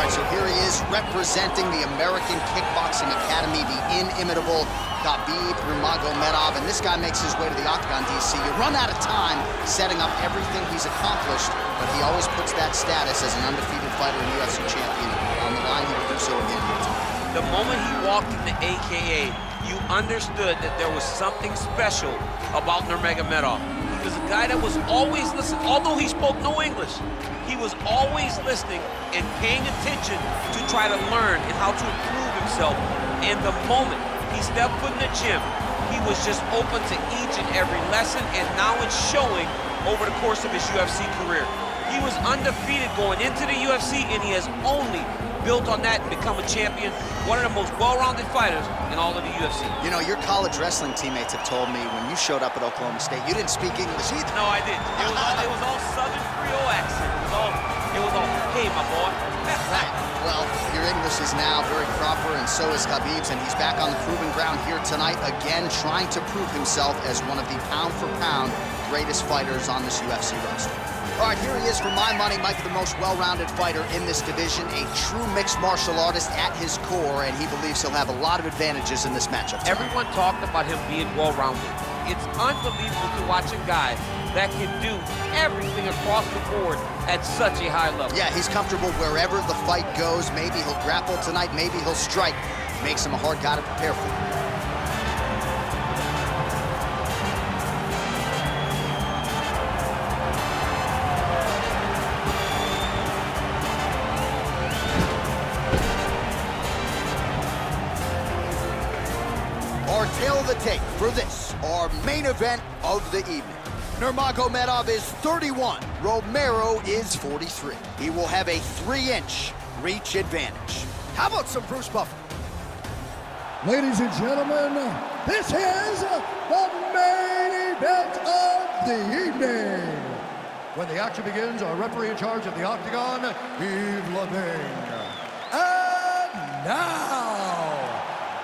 right, so here he is representing the American Kickboxing Academy, the inimitable Khabib ROMERO, and this guy makes his way to the octagon, DC. You run out of time setting up everything he's accomplished, but he always puts that status as an undefeated fighter and UFC champion on the line. He'll do so again here tonight. The moment he walked in the AKA, you understood that there was something special about NURMAGOMEDOV. He was a guy that was always listening, although he spoke no English. He was always listening and paying attention to try to learn and how to improve himself. And the moment he stepped foot in the gym, he was just open to each and every lesson, and now it's showing over the course of his UFC career. He was undefeated going into the UFC, and he has only built on that and become a champion, one of the most well-rounded fighters in all of the UFC. You know, your college wrestling teammates have told me when you showed up at Oklahoma State, you didn't speak English either. No, I didn't. It was all Southern Creole accent. It was all, hey, my boy. Right. Well, your English is now very proper, and so is Khabib's, and he's back on the proving ground here tonight, again trying to prove himself as one of the pound-for-pound greatest fighters on this UFC roster. All right, here he is for my money, Mike, the most well-rounded fighter in this division, a true mixed martial artist at his core, and he believes he'll have a lot of advantages in this matchup tonight. Everyone talked about him being well-rounded. It's unbelievable to watch a guy that can do everything across the board at such a high level. Yeah, he's comfortable wherever the fight goes. Maybe he'll grapple tonight, maybe he'll strike. Makes him a hard guy to prepare for. Our tail of the tape for this, our main event of the evening. NURMAGOMEDOV is 31, Romero is 43. He will have a 3-inch reach advantage. How about some Bruce Buffer? Ladies and gentlemen, this is the main event of the evening. When the action begins, our referee in charge of the octagon, Yves Levine. And now,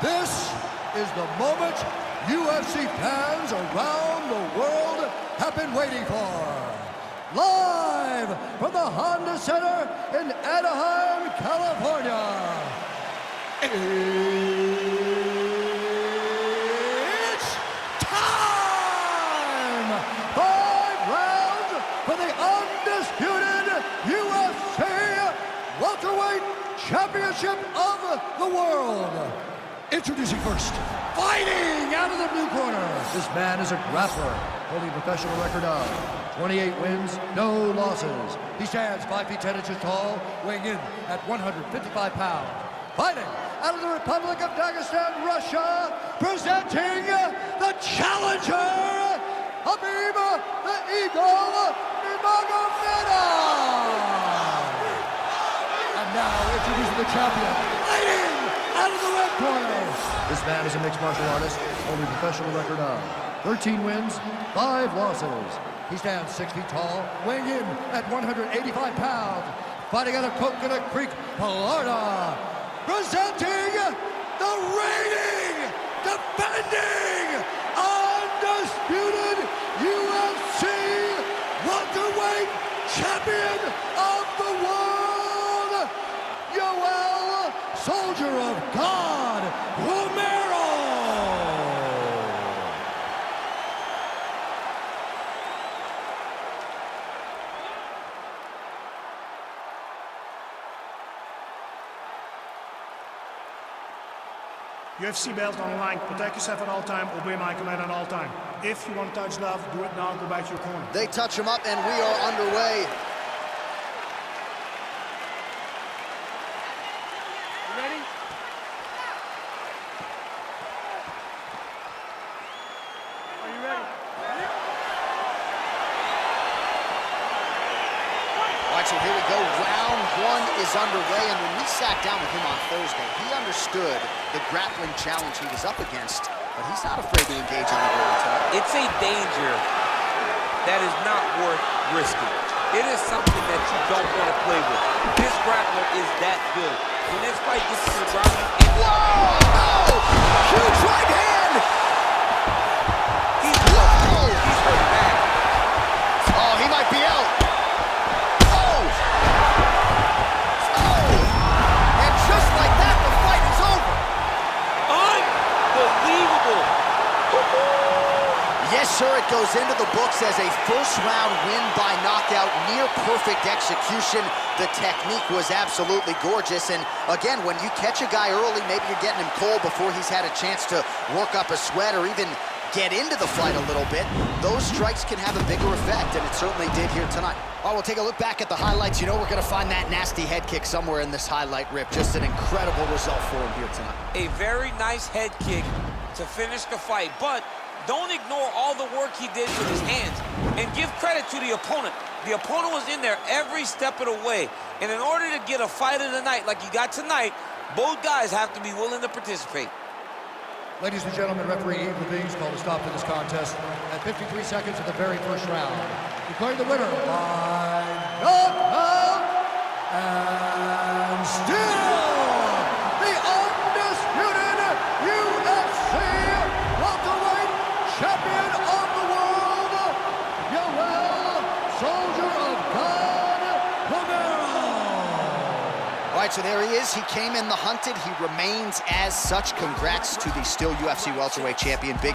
this is the moment UFC fans around the world have been waiting for. Live from the Honda Center in Anaheim, California. It's time! 5 rounds for the undisputed UFC welterweight championship of the world. Introducing first, fighting out of the blue corner. This man is a grappler, holding a professional record of 28 wins, no losses. He stands 5 feet 10 inches tall, weighing in at 155 pounds. Fighting out of the Republic of Dagestan, Russia, presenting the challenger, Khabib the Eagle NURMAGOMEDOV. And now introducing the champion, fighting out of the red corner. This man is a mixed martial artist, holding a professional record of 13 wins, 5 losses. He stands 6 feet tall, weighing in at 185 pounds. Fighting out of Coconut Creek, Florida. Presenting the reigning, defending, undisputed UFC welterweight champion of the world, YOEL, Soldier of God, Romero. UFC belt on the line. Protect yourself at all time. Obey my command at all time. If you want to touch love, do it now. Go back to your corner. They touch him up, and we are underway. Ready? Are you ready? All right, so here we go. Round 1 is underway, and when we sat down with him on Thursday, he understood the grappling challenge he was up against, but he's not afraid to engage on the ground tonight. It's a danger that is not worth risking. It is something that you don't want to play with. This grappler is that good. When this fight gets to the ground, Whoa! Huge right hand! He's hurt bad. Oh, he might be out. Oh! Oh! fight goes into the books as a first-round win by knockout, near-perfect execution. The technique was absolutely gorgeous, and again, when you catch a guy early, maybe you're getting him cold before he's had a chance to work up a sweat or even get into the fight a little bit, those strikes can have a bigger effect, and it certainly did here tonight. All right, we'll take a look back at the highlights. You know we're gonna find that nasty head kick somewhere in this highlight rip. Just an incredible result for him here tonight. A very nice head kick to finish the fight, but don't ignore all the work he did with his hands, and give credit to the opponent. The opponent was in there every step of the way, and in order to get a fight of the night like you got tonight, both guys have to be willing to participate. Ladies and gentlemen, referee Yves Levines called a stop to this contest at 53 seconds of the very first round. Declaring the winner by knockout and still the undisputed UFC welterweight champion of the world, YOEL, Soldier of God, ROMERO. All right, so there he is. He came in the hunted. He remains as such. Congrats to the still UFC welterweight champion. Big